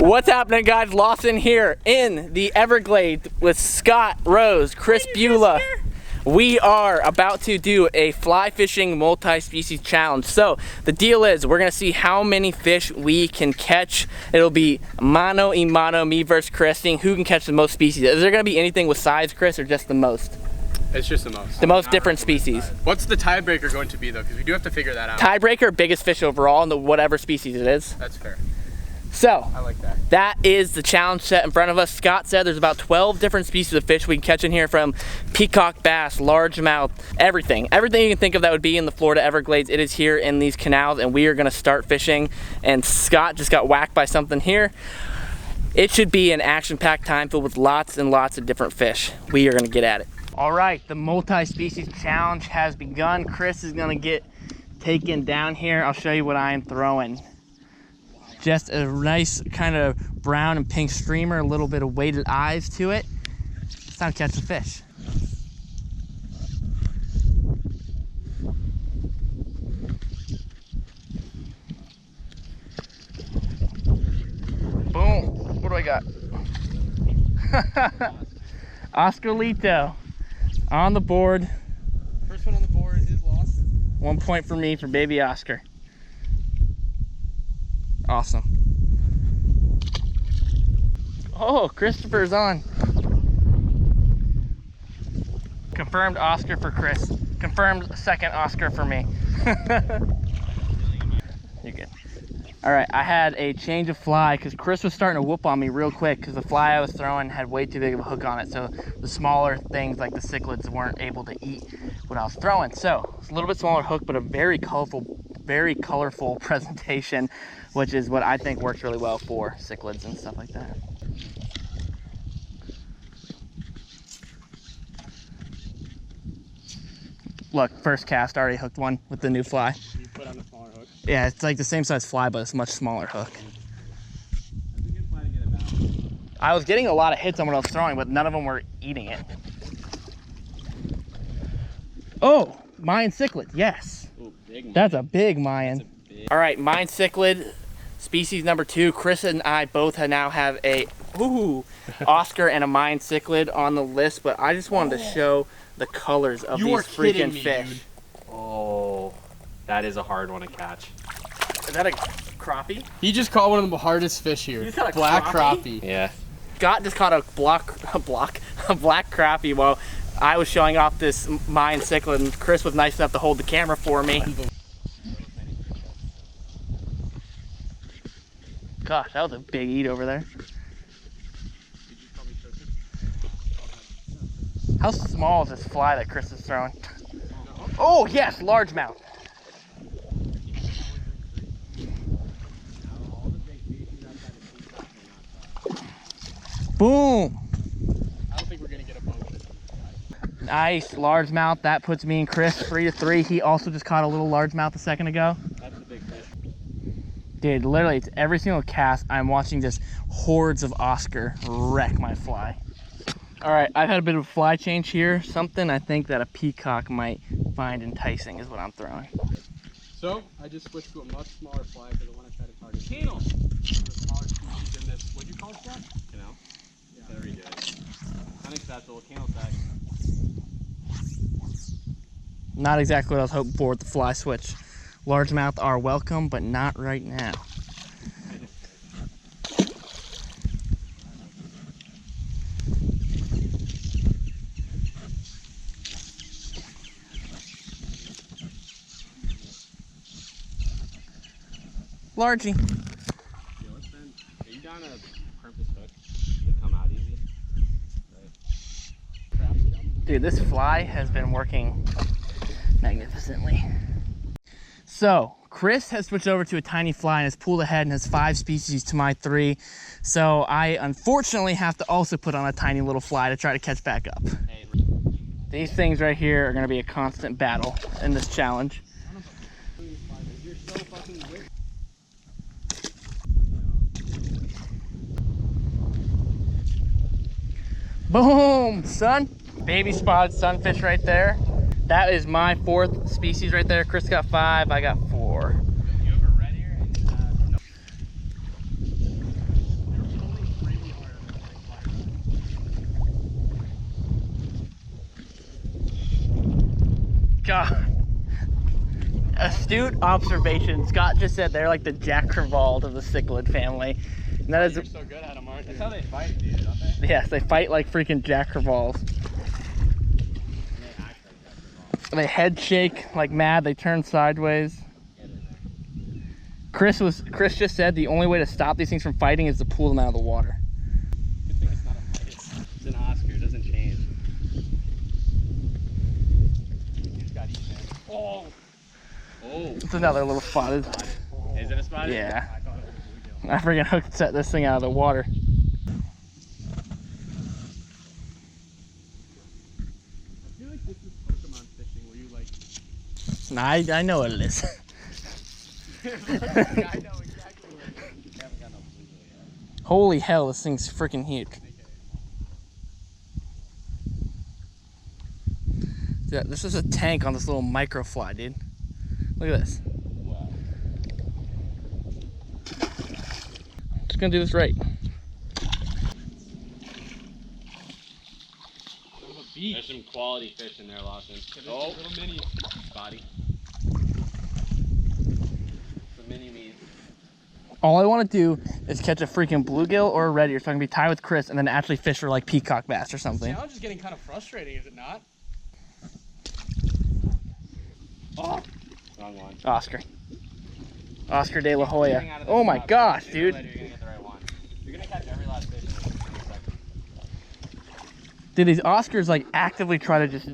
What's happening, guys? Lawson here in the Everglades with Scott Rose, Chris Beulah. We are about to do a fly fishing multi-species challenge. So the deal is we're gonna see how many fish we can catch. It'll be mano a mano, me versus Chris, seeing who can catch the most species. Is there gonna be anything with size, Chris, or just the most? It's just the most. The most different species. What's the tiebreaker going to be though? Because we do have to figure that out. Tiebreaker, biggest fish overall in the whatever species it is. That's fair. So, I like that. That is the challenge set in front of us. Scott said there's about 12 different species of fish we can catch in here, from peacock bass, largemouth, everything. Everything you can think of that would be in the Florida Everglades, it is here in these canals, and we are gonna start fishing. And Scott just got whacked by something here. It should be an action-packed time filled with lots and lots of different fish. We are gonna get at it. All right, the multi-species challenge has begun. Chris is gonna get taken down here. I'll show you what I am throwing. Just a nice kind of brown and pink streamer, a little bit of weighted eyes to it. It's time to catch the fish. Boom, what do I got? Oscarito on the board. First one on the board is lost. 1 point for me for baby Oscar. Awesome. Oh, Christopher's on. Confirmed Oscar for Chris. Confirmed second Oscar for me. You're good. All right, I had a change of fly because Chris was starting to whoop on me real quick because the fly I was throwing had way too big of a hook on it. So the smaller things like the cichlids weren't able to eat what I was throwing. So it's a little bit smaller hook, but a very colorful presentation, which is what I think works really well for cichlids and stuff like that. Look, first cast, already hooked one with the new fly. You put on the smaller hook. Yeah, it's like the same size fly, but it's a much smaller hook. That's a good fly to get about. I was getting a lot of hits on what I was throwing, but none of them were eating it. Oh, Mayan cichlid, yes. Ooh, big Mayan. That's a big Mayan. Big... All right, Mayan cichlid, species number 2. Chris and I both now have a Oscar and a Mayan cichlid on the list, but I just wanted to show the colors of these freaking fish. Dude. Oh, that is a hard one to catch. Is that a crappie? He just caught one of the hardest fish here. You just caught a black crappie? Yeah. Scott just caught a black crappie while I was showing off this Mayan cichlid, and Chris was nice enough to hold the camera for me. Gosh, that was a big eat over there. How small is this fly that Chris is throwing? Oh yes, largemouth. Boom. I don't think we're gonna get a boat. Nice, largemouth. That puts me and Chris 3-3. He also just caught a little largemouth a second ago. That's a big fish. Dude, literally, it's every single cast I'm watching just hordes of Oscar wreck my fly. All right, I've had a bit of a fly change here. Something I think that a peacock might find enticing is what I'm throwing. So I just switched to a much smaller fly because I want to try to target cannel. The smaller species in this. What'd you call it, Scott? Canal. Yeah. Very good. Unacceptable cannel tag. Not exactly what I was hoping for with the fly switch. Largemouth are welcome, but not right now. Largie. Are you down a purpose hook to come out easy? Right. Dude, this fly has been working magnificently. So, Chris has switched over to a tiny fly and has pulled ahead and has 5 species to my 3. So I unfortunately have to also put on a tiny little fly to try to catch back up. Hey. These things right here are gonna be a constant battle in this challenge. You're so fucking weird. Boom, son. Baby spotted sunfish right there. That is my 4th species right there. Chris got 5, I got 4. You have a red here? And, god. Astute observation. Scott just said they're like the Jack Crevalle of the cichlid family. And that is, You're so good at them, aren't you? That's how they fight, dude, don't they? yes, they fight like freaking Jack Crevalles. And they act like that. They head shake like mad, they turn sideways. Get in there. Chris just said the only way to stop these things from fighting is to pull them out of the water. Good thing it's not a fight. It's an Oscar, it doesn't change. He's got Ethan. Oh! Oh! It's another little spotted. Is it a spot? Yeah. I thought it was a bluegill. I freaking hooked set this thing out of the water. I feel like this is Pokemon fishing where you like. Nah, I know what it is. I know exactly what it is. We haven't got no bluegill yet. Holy hell, this thing's freaking huge. Yeah, this is a tank on this little microfly, dude. Look at this. Wow. Just gonna do this right. There's some quality fish in there, Lawson. Oh, little mini. Body. The mini meat. All I want to do is catch a freaking bluegill or a red ear, so I can be tied with Chris and then actually fish for like peacock bass or The something. challenge is getting kind of frustrating, is it not? Oh, Wrong one. Oscar de la Hoya. Getting out of the Oh my drop. gosh, You're dude. gonna get the right one. You're gonna catch every last fish in like 2 seconds. Dude, these Oscars like actively try to just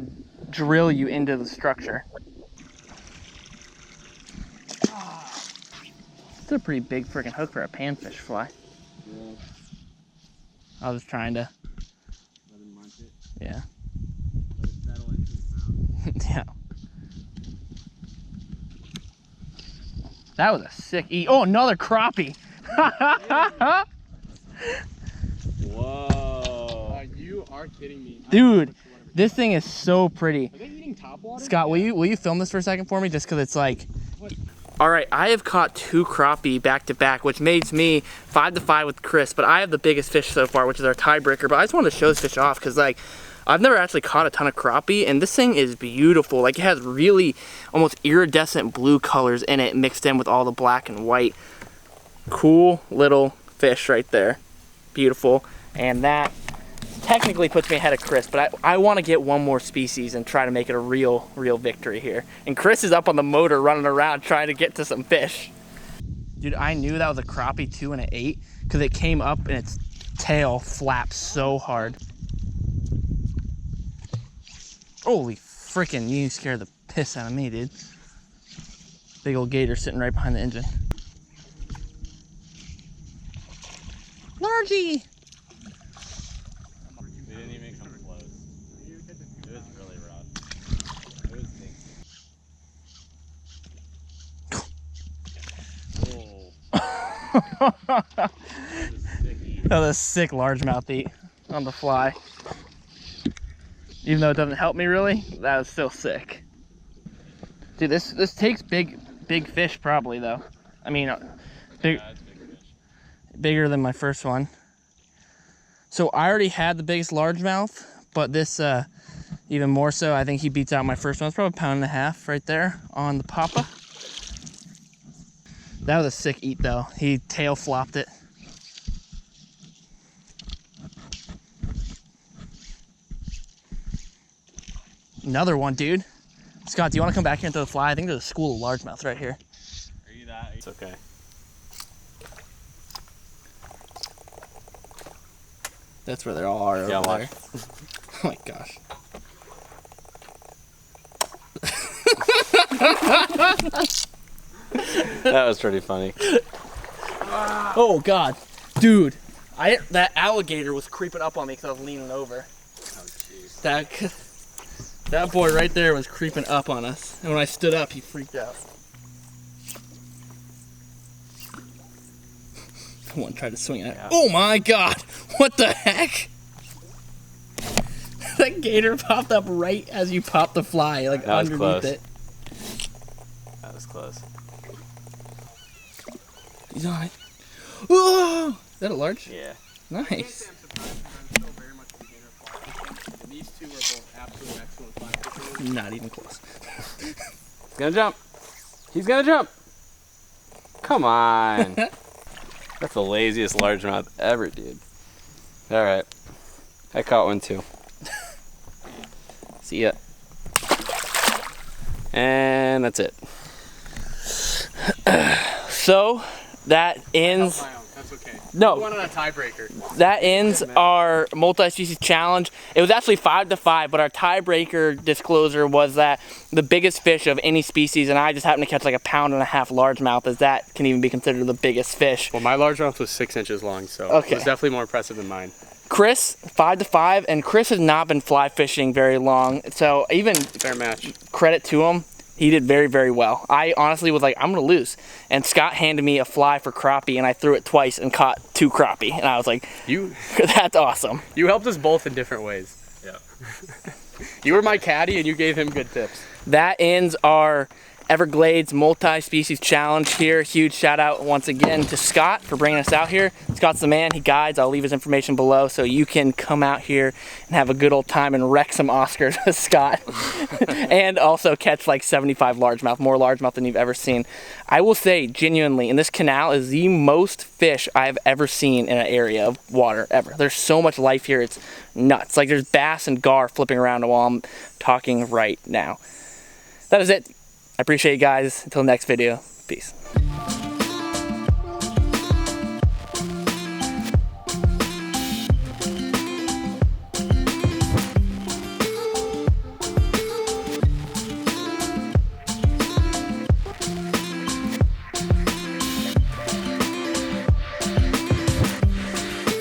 drill you into the structure. It's a pretty big freaking hook for a panfish fly. Yeah. I was trying to, Let him munch it. yeah. Let it settle into his mouth. Yeah. That was a sick eat. Oh, another crappie. Whoa. you are kidding me. Dude, this thing is so pretty. Are they eating topwater? Scott, will you film this for a second for me? Just because it's like. What? All right, I have caught 2 crappie back to back, which makes me 5-5 with Chris. But I have the biggest fish so far, which is our tiebreaker. But I just wanted to show this fish off because like I've never actually caught a ton of crappie, and this thing is beautiful. Like it has really almost iridescent blue colors in it, mixed in with all the black and white. Cool little fish right there, beautiful. And that technically puts me ahead of Chris, but I want to get one more species and try to make it a real victory here. And Chris is up on the motor running around trying to get to some fish. Dude, I knew that was a crappie 2 and an 8 because it came up and its tail flapped so hard. Holy freaking, you scared the piss out of me, dude. Big old gator sitting right behind the engine. Largy! We didn't even come close. It was really rough. It was stinky. Oh. That was a sick largemouth eat on the fly. Even though it doesn't help me really, that was still sick. Dude, this takes big fish probably though. I mean, big, Yeah, it's big fish. bigger than my first one. So I already had the biggest largemouth, but this even more so. I think he beats out my first one. It's probably 1.5 pounds right there on the papa. That was a sick eat though. He tail flopped it. Another one, dude. Scott, do you want to come back here and throw the fly? I think there's a school of largemouth right here. Are you that? It's okay. That's where they all are Yeah, over watch. there. Oh my gosh. That was pretty funny. Oh god. Dude, that alligator was creeping up on me because I was leaning over. Oh, jeez. That boy right there was creeping up on us. And when I stood up, he freaked out. One tried to swing at it. Yeah. Oh my god! What the heck? That gator popped up right as you popped the fly, like That was underneath close. it. That was close. He's on it. Oh! Is that a large? Yeah. Nice. I'm surprised because I'm still very much a beginner fly fishing. To me, These two are both absolutely excellent fly fishers. Not even close. He's gonna jump. He's gonna jump. Come on. That's the laziest largemouth ever, dude. All right. I caught one too. See ya. And that's it. So that ends. That's okay. No. We won on a tiebreaker. That ends our multi-species challenge. It was actually 5-5, but our tiebreaker disclosure was that the biggest fish of any species, and I just happened to catch like 1.5 pound largemouth, as that can even be considered the biggest fish. Well, my largemouth was 6 inches long, so Okay. it was definitely more impressive than mine. Chris, 5-5, and Chris has not been fly fishing very long, so even Fair match. credit to him, he did very, very well. I honestly was like, I'm gonna lose. And Scott handed me a fly for crappie, and I threw it twice and caught 2 crappie. And I was like, You that's awesome. helped us both in different ways. Yeah. You were my caddy and you gave him good tips. That ends our Everglades multi-species challenge here. Huge shout out once again to Scott for bringing us out here. Scott's the man, he guides. I'll leave his information below so you can come out here and have a good old time and wreck some Oscars with Scott. And also catch like 75 largemouth, more largemouth than you've ever seen. I will say genuinely, in this canal is the most fish I've ever seen in an area of water ever. There's so much life here, it's nuts. Like there's bass and gar flipping around while I'm talking right now. That is it. I appreciate you guys. Until next video, peace.